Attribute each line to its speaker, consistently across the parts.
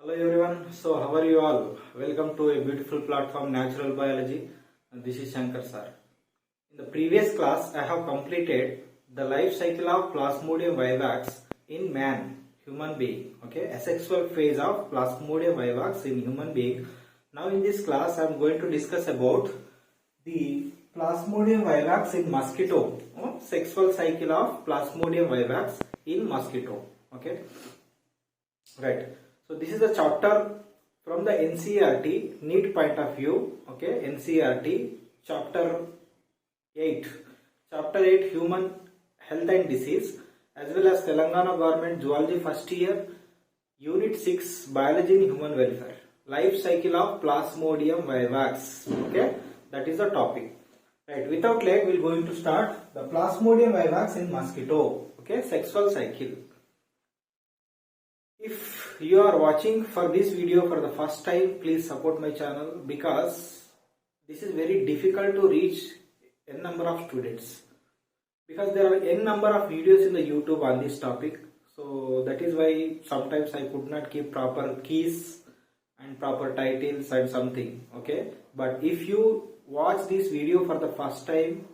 Speaker 1: Hello everyone. So how are you all? Welcome to a beautiful platform Natural Biology. And this is Shankar sir. In the previous class I have completed the life cycle of Plasmodium vivax in man, human being. Okay, asexual phase of Plasmodium vivax in human being. Now in this class I am going to discuss about the Plasmodium vivax in mosquito. Sexual cycle of Plasmodium vivax in mosquito. Okay. Right. So this is a chapter from the NCERT NEET point of view. Okay, NCERT chapter 8. Chapter 8 Human Health and Disease, as well as Telangana Government Zoology first year, Unit 6 Biology in Human Welfare. Life cycle of Plasmodium vivax. Okay, that is the topic. Right. Without lag, we are going to start the Plasmodium vivax in mosquito. Okay, sexual cycle. If you are watching for this video for the first time, please support my channel, because this is very difficult to reach n number of students, because there are n number of videos in the YouTube on this topic. So that is why sometimes I could not keep proper keys and proper titles and something. Okay, but if you watch this video for the first time,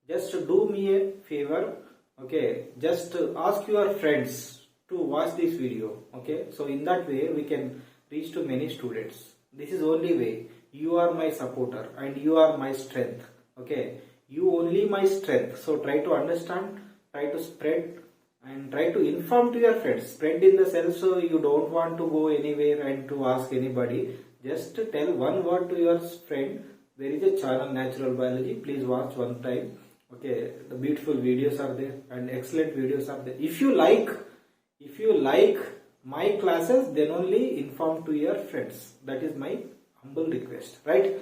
Speaker 1: just do me a favor. Okay, just ask your friends to watch this video. Okay, so in that way we can reach to many students. This is only way. You are my supporter and you are my strength. Okay, you only my strength. So try to understand, try to spread, and try to inform to your friends. Spread in the sense so you don't want to go anywhere and to ask anybody. Just tell one word to your friend. There is a channel Natural Biology. Please watch one time. Okay, the beautiful videos are there and excellent videos are there. If you like my classes, then only inform to your friends. That is my humble request. Right?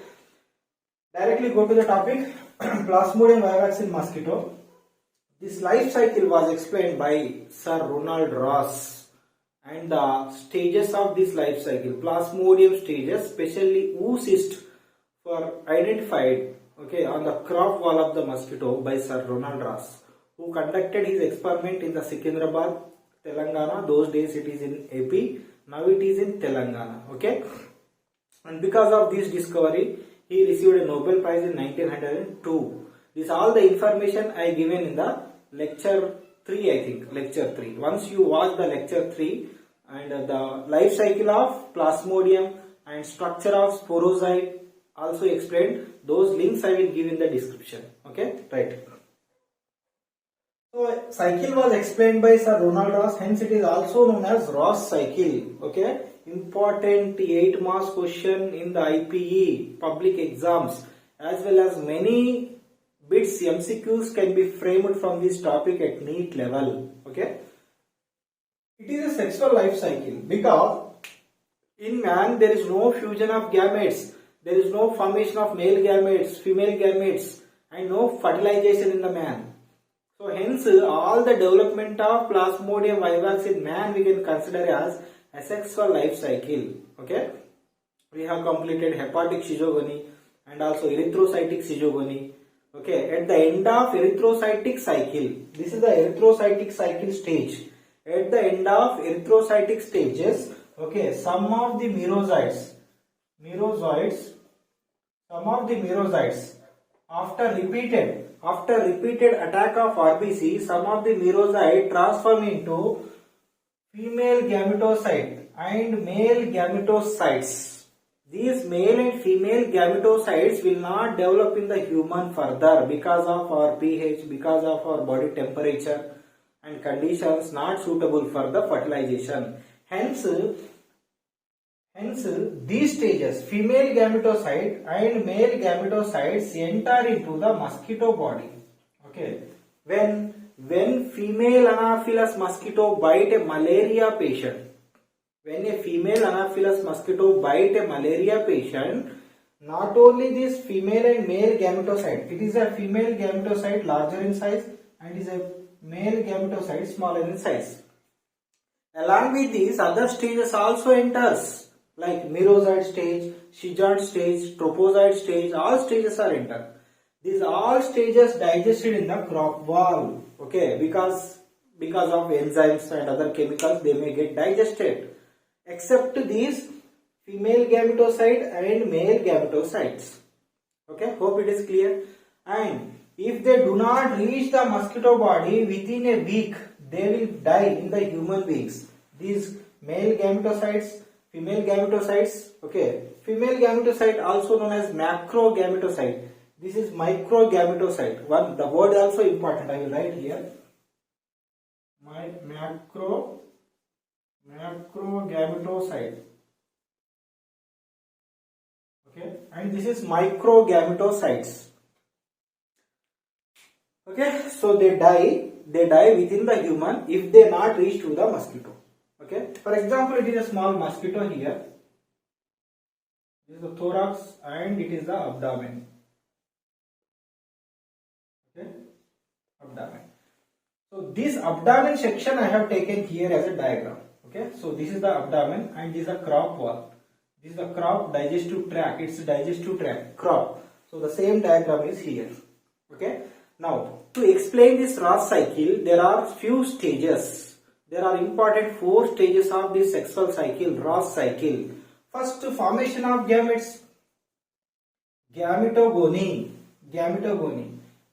Speaker 1: Directly go to the topic. Plasmodium vivax in mosquito. This life cycle was explained by Sir Ronald Ross, and the stages of this life cycle, Plasmodium stages, specially oocyst, were identified, okay, on the crop wall of the mosquito by Sir Ronald Ross, who conducted his experiment in the Secunderabad, Telangana. Those days it is in AP, now it is in Telangana. Okay, and because of this discovery he received a Nobel Prize in 1902. This all the information I given in the lecture 3, I think, lecture 3. Once you watch the lecture 3 and the life cycle of Plasmodium and structure of sporozoite also explained, those links I will give in the description. Okay, right. So cycle was explained by Sir Ronald Ross, hence it is also known as Ross cycle. Okay, important 8 marks question in the IPE public exams, as well as many bits MCQs can be framed from this topic at NEET level. Okay, it is a sexual life cycle because in man there is no fusion of gametes, there is no formation of male gametes, female gametes, and no fertilization in the man. So hence all the development of Plasmodium vivax in man we can consider as asexual life cycle. Okay, we have completed hepatic schizogony and also erythrocytic schizogony. Okay, at the end of erythrocytic cycle, this is the erythrocytic cycle stage. At the end of erythrocytic stages, okay, some of the merozoites, after repeated attack of RBC, some of the merozoite transform into female gametocyte and male gametocytes. These male and female gametocytes will not develop in the human further because of our pH, because of our body temperature and conditions not suitable for the fertilization. Hence these stages, female gametocyte and male gametocytes enter into the mosquito body. Okay, when female Anopheles mosquito bite a malaria patient, when a female Anopheles mosquito bite a malaria patient, not only this female and male gametocyte, it is a female gametocyte larger in size and is a male gametocyte smaller in size. Along with these, other stages also enters, like merozoite stage, schizoid stage, tropozoite stage. All stages are entered. These all stages digested in the crop wall. Okay, because of enzymes and other chemicals, they may get digested. except these female gametocyte and male gametocytes. Okay, hope it is clear. And if they do not reach the mosquito body within a week, they will die in the human beings. These male gametocytes, female gametocytes, okay, female gametocyte also known as macrogametocyte. This is microgametocyte. One, the word also important. I will write here. Macrogametocyte. Okay, and this is microgametocytes. Okay, so they die within the human if they not reach to the mosquito. Okay, for example, it is a small mosquito here. This is the thorax and it is the abdomen. Okay, abdomen. So this abdomen section I have taken here as a diagram. Okay, so this is the abdomen and this is the crop wall. This is the crop digestive tract. It's a digestive tract, crop. So the same diagram is here. Okay. Now to explain this Ross cycle, there are few stages. There are important 4 stages of this sexual cycle, Ross cycle. First, formation of gametes, gametogony,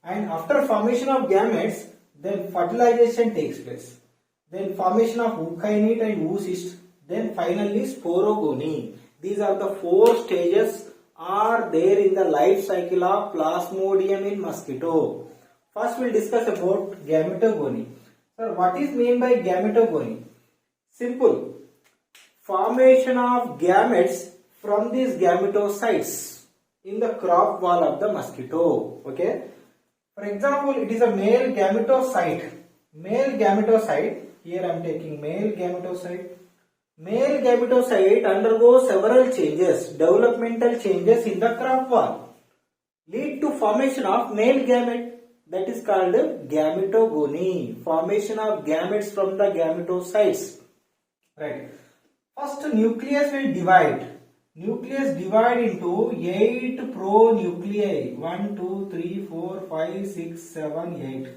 Speaker 1: and after formation of gametes, then fertilization takes place. Then formation of ookinete and oocyst, then finally sporogony. These are the 4 stages are there in the life cycle of Plasmodium in mosquito. First we will discuss about gametogony. Sir, what is mean by gametogony? Simple. Formation of gametes from these gametocytes in the crop wall of the mosquito. Okay. For example, it is a male gametocyte. Male gametocyte. Here I am taking male gametocyte. Male gametocyte undergoes several changes, developmental changes in the crop wall, lead to formation of male gamete. That is called gametogony. Formation of gametes from the gametocytes. Right. First, nucleus will divide. Nucleus divide into 8 pronuclei. 1, 2, 3, 4, 5, 6, 7, 8.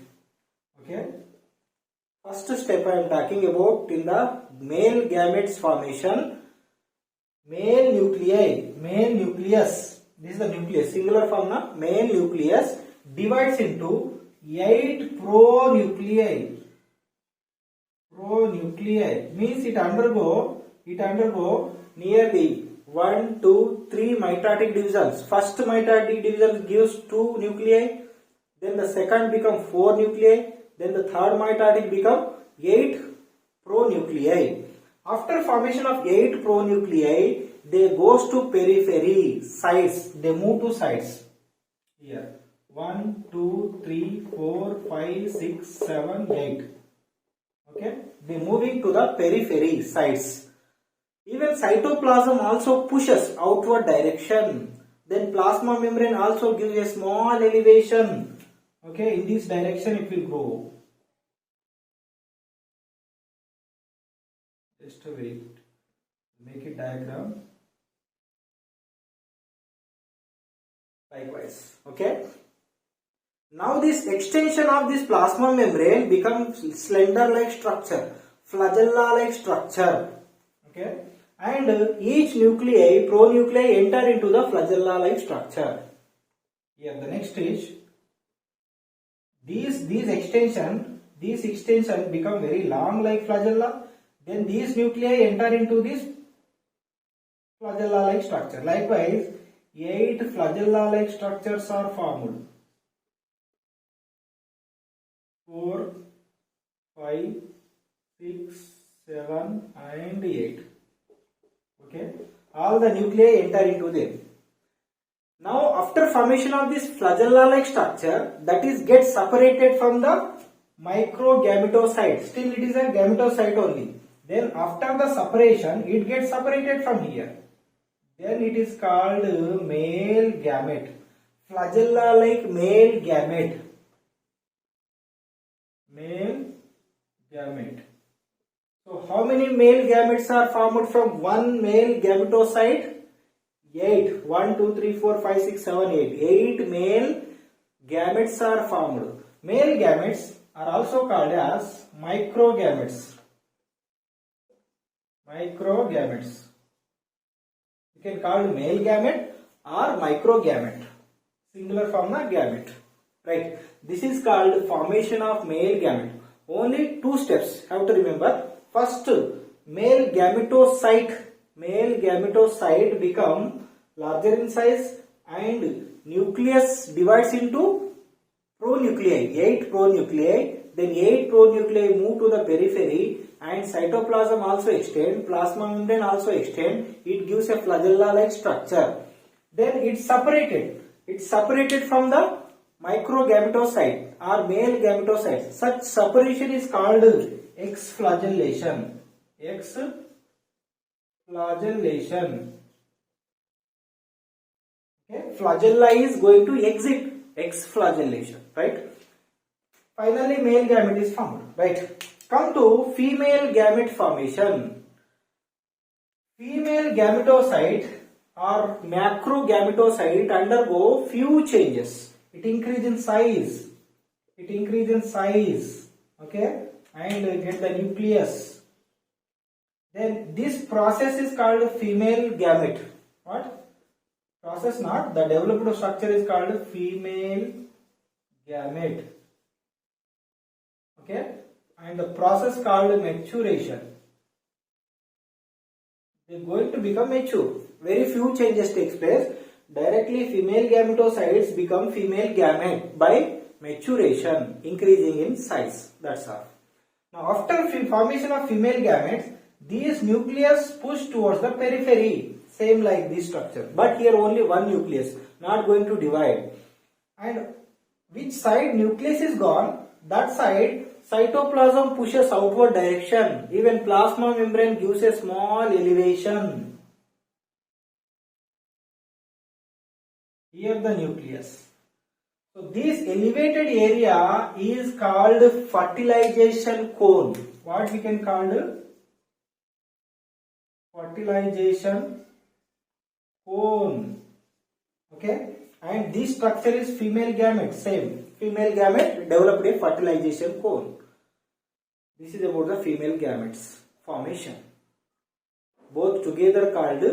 Speaker 1: Okay. First step I am talking about in the male gametes formation. Male nuclei, male nucleus. This is the nucleus, singular form na. Male nucleus divides into 8 pronuclei. Pronuclei means it undergo nearly 1, 2, 3 mitotic divisions. First mitotic division gives 2 nuclei, then the second become 4 nuclei, then the third mitotic become 8 pronuclei. After formation of 8 pronuclei, they goes to periphery, sides. They move to sides. Here 1, 2, 3, 4, 5, 6, 7, 8. Okay, they moving to the periphery, sides. Even cytoplasm also pushes outward direction. Then plasma membrane also gives a small elevation. Okay, in this direction it will go. Just wait. Make it diagram. Likewise. Okay. Now this extension of this plasma membrane becomes slender-like structure, flagella-like structure. Okay. And each nuclei, pronuclei enter into the flagella-like structure. Here the next stage. These extension become very long like flagella. Then these nuclei enter into this flagella-like structure. Likewise, 8 flagella-like structures are formed. 4, 5, 6, 7 and 8. Okay. All the nuclei enter into them. Now after formation of this flagella-like structure, that is gets separated from the microgametocyte. Still it is a gametocyte only. Then after the separation, it gets separated from here. Then it is called male gamete. Flagella-like male gamete. Male gamete. So how many male gametes are formed from one male gametocyte? 8. 1, 2, 3, 4, 5, 6, 7, 8. 8 male gametes are formed. Male gametes are also called as microgametes. Microgametes. You can call male gamete or microgamete. Singular form na gamete. Right. This is called formation of male gamete. Only two steps have to remember. First, male gametocyte. Male gametocyte become larger in size and nucleus divides into pronuclei. 8 pronuclei. Then 8 pronuclei move to the periphery and cytoplasm also extend. Plasma membrane also extend. It gives a flagella-like structure. Then it's separated. It's separated from the microgametocyte or male gametocyte. Such separation is called exflagellation. Exflagellation. Okay. Flagella is going to exit. Exflagellation. Right. Finally, male gamete is formed. Right. Come to female gamete formation. Female gametocyte or macrogametocyte undergo few changes. It increase in size. Okay, and get the nucleus. Then this process is called female gamete. What? Process not. The developed structure is called female gamete. Okay, and the process called maturation. They are going to become mature. Very few changes takes place. Directly female gametocytes become female gamete by maturation, increasing in size. That's all. Now after formation of female gametes, these nucleus push towards the periphery. Same like this structure. But here only one nucleus, not going to divide. And which side nucleus is gone, that side cytoplasm pushes outward direction. Even plasma membrane gives a small elevation. Here the nucleus. So this elevated area is called fertilization cone. What we can call fertilization cone. Okay. And this structure is female gamete. Same. Female gamete developed a fertilization cone. This is about the female gametes formation. Both together called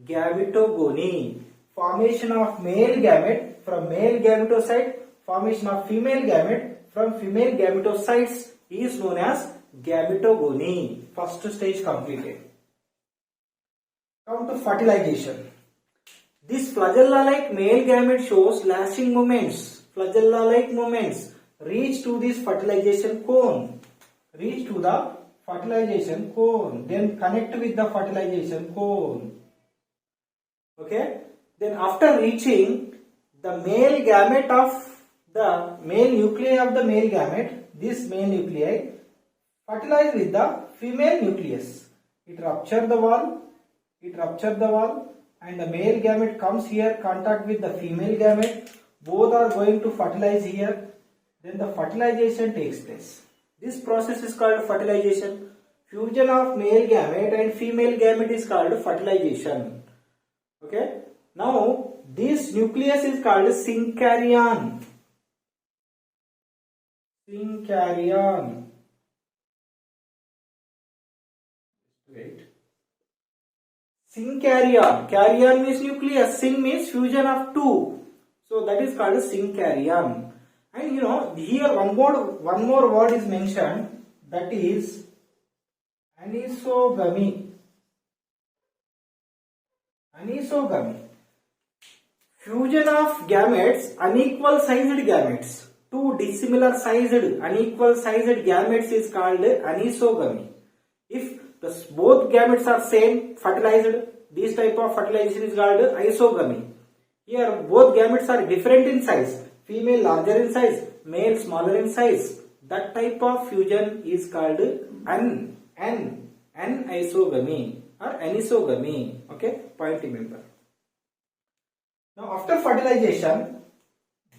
Speaker 1: gametogony. Formation of male gamete from male gametocyte. Formation of female gamete from female gametocytes is known as gametogony. First stage completed. Come to fertilization. This flagella-like male gamete shows lashing movements. Flagella-like movements reach to this fertilization cone. Reach to the fertilization cone. Then connect with the fertilization cone. Okay. Then after reaching the male gamete of the male nuclei of the male gamete, this male nuclei fertilize with the female nucleus. It ruptures the wall. And the male gamete comes here, contact with the female gamete. Both are going to fertilize here. Then the fertilization takes place. This process is called fertilization. Fusion of male gamete and female gamete is called fertilization. Okay. Now this nucleus is called syncyrion. Syncyrion. Wait. Syncyrion. Carrion means nucleus. Syn means fusion of two. So that is called syncyrion. And you know, here one more word is mentioned, that is anisogamy. Anisogamy. Fusion of gametes, unequal sized gametes. Two dissimilar sized, unequal sized gametes is called anisogamy. If both gametes are same, fertilized, this type of fertilization is called isogamy. Here both gametes are different in size. Female larger in size, male smaller in size. That type of fusion is called anisogamy or anisogamy. Okay, point remember. Now after fertilization,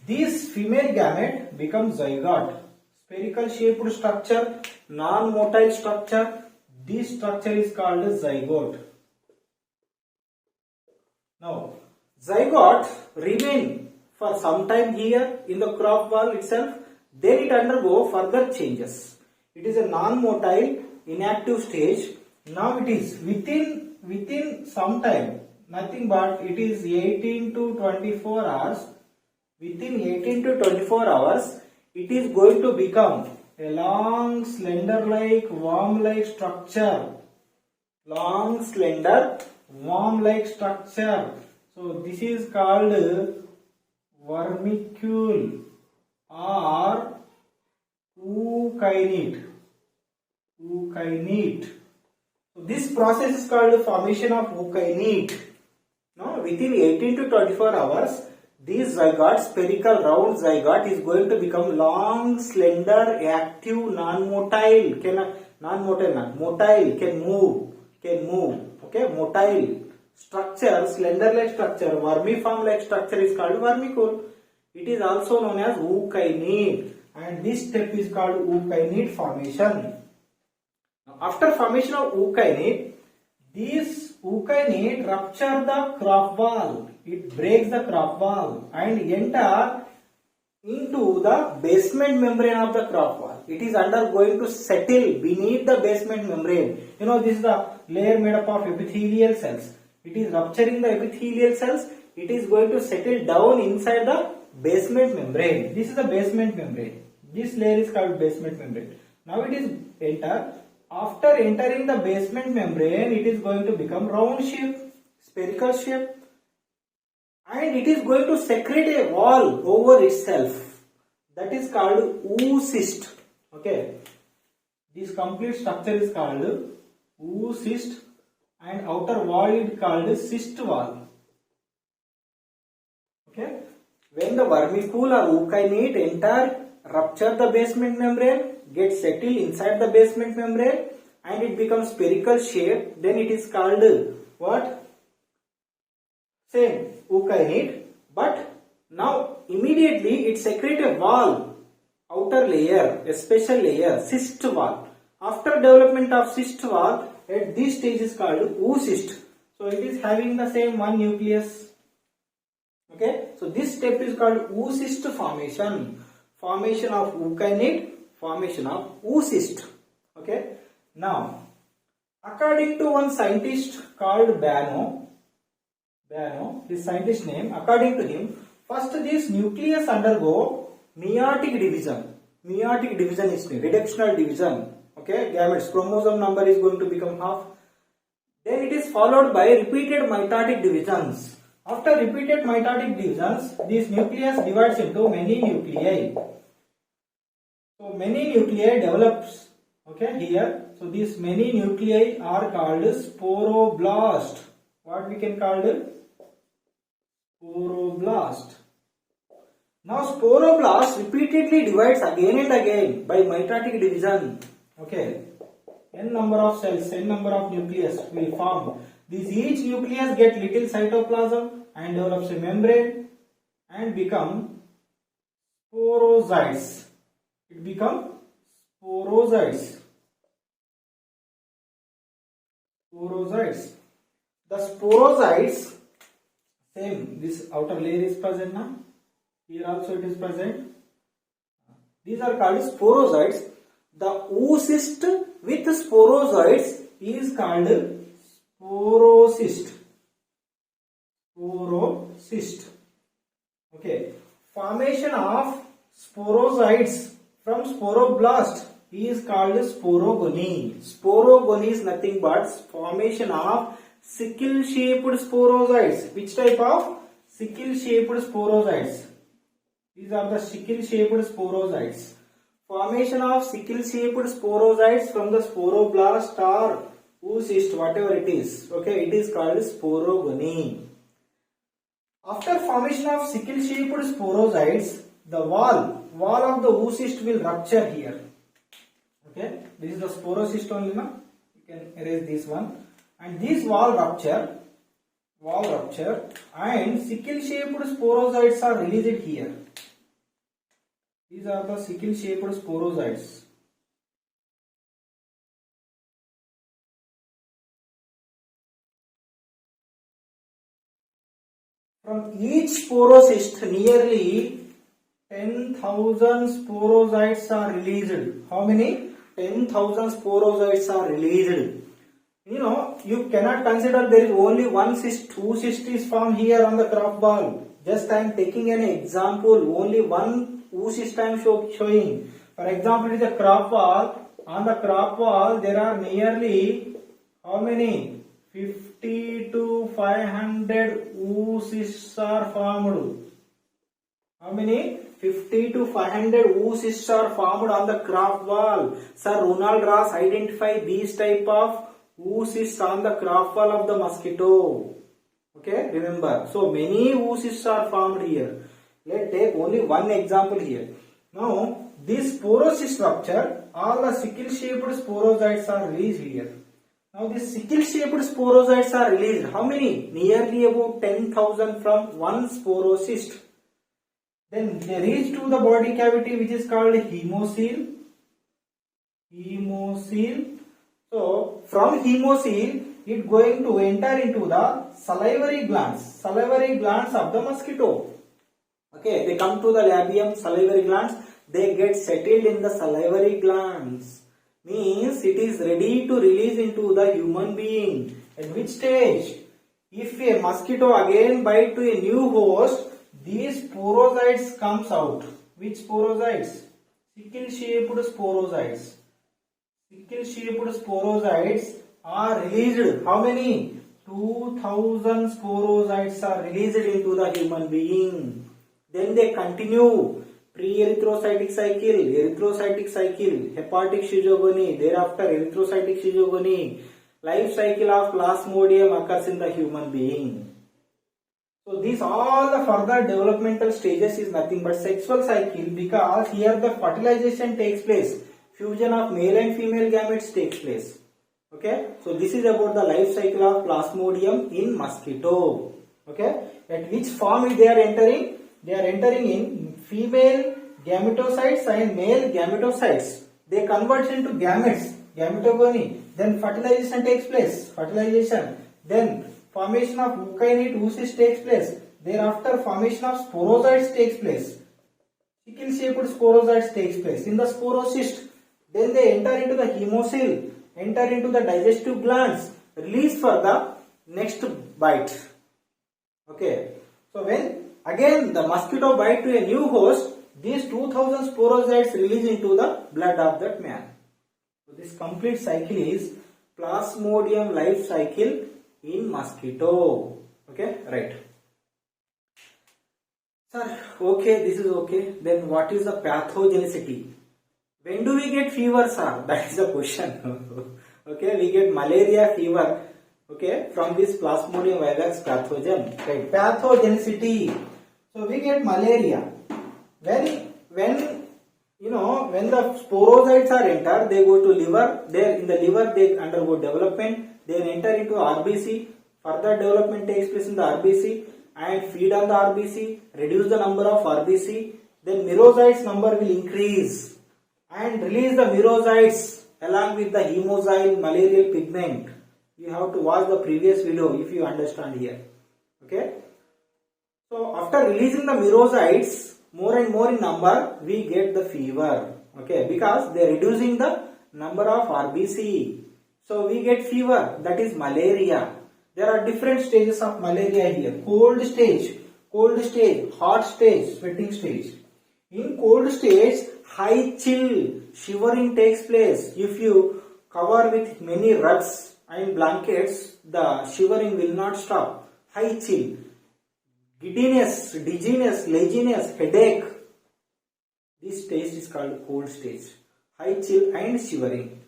Speaker 1: this female gamete becomes zygote. Spherical shaped structure, non-motile structure. This structure is called zygote. Now zygote remain for some time here in the crop wall itself. Then it undergo further changes. It is a non-motile inactive stage. Now it is within some time, nothing but it is 18 to 24 hours. Within 18 to 24 hours, it is going to become a long, slender-like, worm-like structure. Long, slender, worm-like structure. So this is called vermicule or ookinete. Ookinete. So this process is called formation of ookinete. Now within 18 to 24 hours, this zygote, spherical round zygote, is going to become long, slender, active, non-motile. Motile, can move. Okay, motile structure, slender-like structure, vermiform-like structure is called vermicule. It is also known as ookinete, and this step is called ookinete formation. Now, after formation of ookinete, this ookinete rupture the crop wall. It breaks the crop wall and enter into the basement membrane of the crop wall. It is undergoing to settle beneath the basement membrane. You know, this is the layer made up of epithelial cells. It is rupturing the epithelial cells. It is going to settle down inside the basement membrane. This is the basement membrane. This layer is called basement membrane. Now it is enter. After entering the basement membrane, it is going to become round shape, spherical shape, and it is going to secrete a wall over itself. That is called oocyst. Okay, this complete structure is called oocyst, and outer wall is called cyst wall. Okay, when the vermicule or ookinete enter, rupture the basement membrane, get settled inside the basement membrane, and it becomes spherical shape, then it is called what? Same, ookinete. But now immediately it secretes a wall, outer layer, a special layer, cyst wall. After development of cyst wall, at this stage is called oocyst. So it is having the same one nucleus. Okay, so this step is called oocyst formation. Formation of ookinete, formation of oocyst. Okay, now according to one scientist called Bano, his scientist name, according to him, first this nucleus undergo meiotic division. Meiotic division is reductional division. Okay, gametes, chromosome number is going to become half. Then it is followed by repeated mitotic divisions. After repeated mitotic divisions, this nucleus divides into many nuclei. So many nuclei develops. Okay, here. So these many nuclei are called sporoblast. What we can call it? Sporoblast. Now sporoblast repeatedly divides again and again by mitotic division. Okay, n number of cells, n number of nucleus will form. Each nucleus get little cytoplasm and develops a membrane and become sporozoites. It becomes sporozoites. The sporozoites, same, this outer layer is present now. Here also it is present. These are called sporozoites. The oocyst with sporozoites is called sporocyst. Okay. Formation of sporozoites from sporoblast is called sporogony. Sporogony is nothing but formation of sickle-shaped sporozoites. Which type of? Sickle-shaped sporozoites. These are the sickle-shaped sporozoites. Formation of sickle-shaped sporozoites from the sporoblast or oocyst, whatever it is. Okay, it is called sporogony. After formation of sickle-shaped sporozoites, the wall of the oocyst will rupture here. Okay, this is the sporocyst only now. You can erase this one. And this wall rupture and sickle-shaped sporozoites are released here. These are the sickle-shaped sporozoites. From each sporocyst, nearly 10,000 sporozoites are released. How many? 10,000 sporozoites are released. You know, you cannot consider there is only one cyst, two cysts is formed here on the crop wall. Just I am taking an example, only one oocyst I am showing. For example, it is a crop wall. On the crop wall, there are nearly how many? 50 to 500 oocysts are formed. How many? 50 to 500 oocysts are formed on the crop wall. Sir Ronald Ross identified these type of oocysts on the crop wall of the mosquito. Okay, remember. So many oocysts are formed here. Let's take only one example here. Now, this sporocyst structure, all the sickle-shaped sporozoites are released here. Now, these sickle-shaped sporozoites are released. How many? Nearly about 10,000 from one sporocyst. Then they reach to the body cavity which is called hemocoel. Hemocoel. So, from hemocoel, it going to enter into the salivary glands of the mosquito. Okay, they come to the labium, salivary glands, they get settled in the salivary glands. Means it is ready to release into the human being. At which stage? If a mosquito again bite to a new host, these sporozoites comes out. Which sporozoites? Sickle-shaped sporozoites. Sickle-shaped sporozoites are released. How many? 2000 sporozoites are released into the human being. Then they continue pre-erythrocytic cycle, hepatic schizogonia, thereafter erythrocytic schizogonia. Life cycle of Plasmodium occurs in the human being. So these all the further developmental stages is nothing but sexual cycle, because here the fertilization takes place. Fusion of male and female gametes takes place. Okay, so this is about the life cycle of Plasmodium in mosquito. Okay, at which form they are entering? They are entering in female gametocytes and male gametocytes. They convert into gametes, gametogony. Then fertilization takes place. Then formation of eukaryote oocyst takes place. Thereafter formation of sporozoites takes place. Sickle-shaped sporozoites takes place in the sporocyst. Then they enter into the hemocoel, enter into the digestive glands, release for the next bite. Okay. So when again the mosquito bite to a new host, these 2000 sporozoites release into the blood of that man. So this complete cycle is Plasmodium life cycle in mosquito. Okay, right. Sir, okay, this is okay. Then what is the pathogenicity? When do we get fever, sir? That is the question. Okay, we get malaria fever. Okay, from this Plasmodium vivax pathogen. Right, pathogenicity. So we get malaria. When the sporozoites are entered, they go to liver. There in the liver they undergo development. They enter into RBC. Further development takes place in the RBC and feed on the RBC, reduce the number of RBC. Then merozoites number will increase and release the merozoites along with the hemozyl malarial pigment. You have to watch the previous video if you understand here. Okay. So after releasing the merozoites more and more in number, we get the fever. Okay, because they are reducing the number of RBC. So we get fever, that is malaria. There are different stages of malaria here. Cold stage, hot stage, sweating stage. In cold stage, high chill, shivering takes place. If you cover with many rugs and blankets, the shivering will not stop. High chill, giddiness, dizziness, laziness, headache. This stage is called cold stage. High chill and shivering.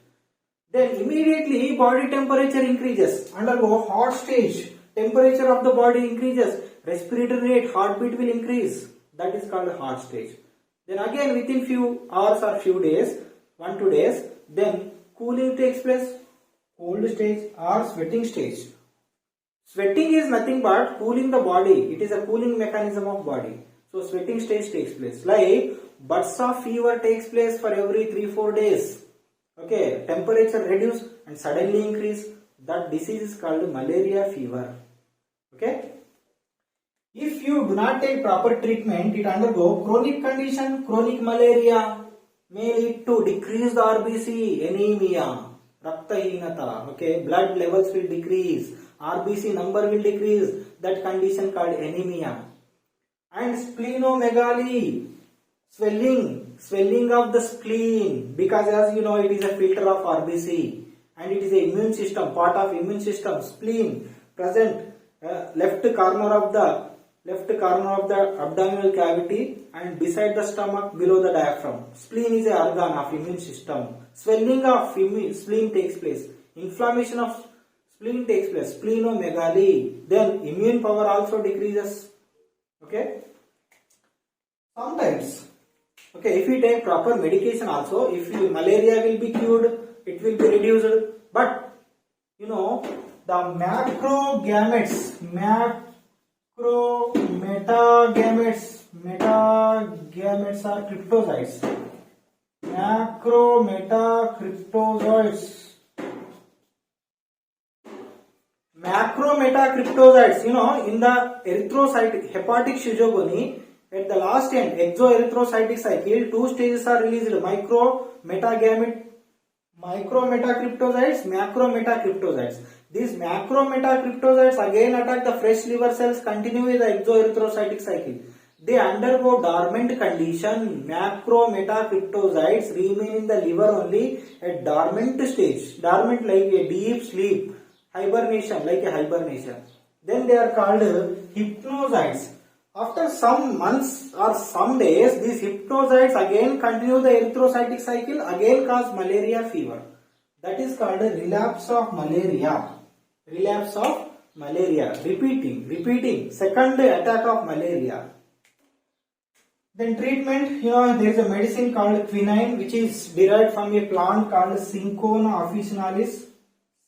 Speaker 1: Then immediately body temperature increases. Undergo hot stage. Temperature of the body increases. Respiratory rate, heartbeat will increase. That is called hot stage. Then again within few hours or few days, 1-2 days, then cooling takes place. Cold stage or sweating stage. Sweating is nothing but cooling the body. It is a cooling mechanism of body. So sweating stage takes place. Like bursts of fever takes place for every 3-4 days. Okay, temperature reduce and suddenly increase. That disease is called malaria fever. Okay. If you do not take proper treatment, it undergo chronic condition. Chronic malaria may lead to decreased RBC, anemia. Raktahinata. Okay, blood levels will decrease, RBC number will decrease. That condition called anemia. And splenomegaly, swelling of the spleen, because as you know it is a filter of RBC and it is a immune system, part of immune system. Spleen present left corner of the abdominal cavity and beside the stomach, below the diaphragm. Spleen is an organ of immune system. Swelling of spleen takes place, inflammation of spleen takes place, splenomegaly. Then immune power also decreases. Okay, sometimes, okay, if we take proper medication also, if malaria will be cured, it will be reduced. But you know, the metagametes are cryptozoites. Macrometacryptozoites, you know, in the erythrocyte, hepatic schizogonie, at the last end, exoerythrocytic cycle, two stages are released: micrometacryptozoites, macrometacryptozoites. These macrometacryptozoites again attack the fresh liver cells, continue with the exoerythrocytic cycle. They undergo dormant condition. Macrometacryptozoites remain in the liver only at dormant stage, dormant like a deep sleep, hibernation, like a hibernation. Then they are called hypnozoites. After some months or some days, these hypnozoites again continue the erythrocytic cycle, again cause malaria fever. That is called a relapse of malaria. Relapse of malaria. Repeating. Second attack of malaria. Then treatment, you know, there is a medicine called quinine, which is derived from a plant called Cinchona officinalis.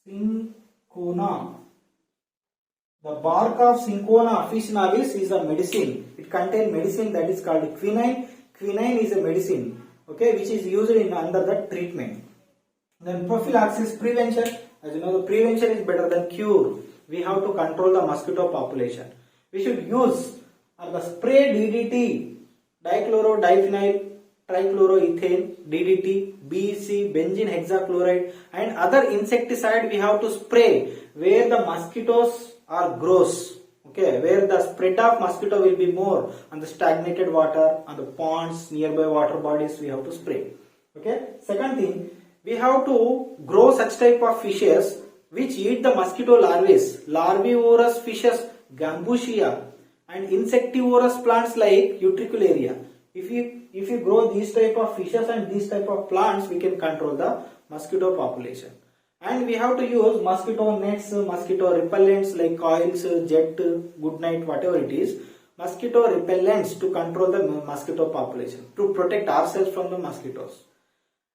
Speaker 1: Cinchona. The bark of Cinchona officinalis is a medicine. It contains medicine that is called quinine. Quinine is a medicine, okay, which is used in under the treatment. Then prophylaxis, prevention. As you know, the prevention is better than cure. We have to control the mosquito population. We should use the spray DDT, dichloro-diphenyl trichloroethane, DDT, BEC, benzene hexachloride, and other insecticide we have to spray where the mosquitoes are gross. Okay, where the spread of mosquito will be more on the stagnated water, on the ponds, nearby water bodies, we have to spray. Okay. Second thing, we have to grow such type of fishes which eat the mosquito larvae, larvivorous fishes, Gambusia, and insectivorous plants like Utricularia. If you grow these type of fishes and these type of plants, we can control the mosquito population. And we have to use mosquito nets, mosquito repellents like coils, jet, good night, whatever it is. Mosquito repellents to control the mosquito population, to protect ourselves from the mosquitoes.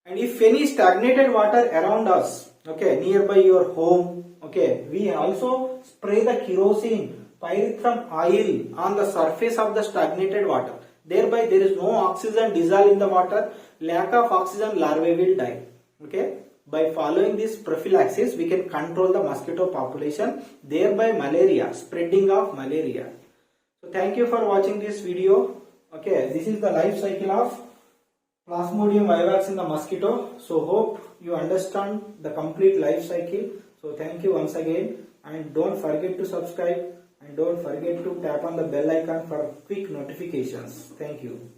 Speaker 1: And if any stagnated water around us, okay, nearby your home, okay, we also spray the kerosene, pyrethrum oil on the surface of the stagnated water. Thereby there is no oxygen dissolved in the water, lack of oxygen, larvae will die. Okay. By following this prophylaxis, we can control the mosquito population, thereby malaria, spreading of malaria. So thank you for watching this video. Okay, this is the life cycle of Plasmodium vivax in the mosquito. So hope you understand the complete life cycle. So thank you once again, and don't forget to subscribe and don't forget to tap on the bell icon for quick notifications. Thank you.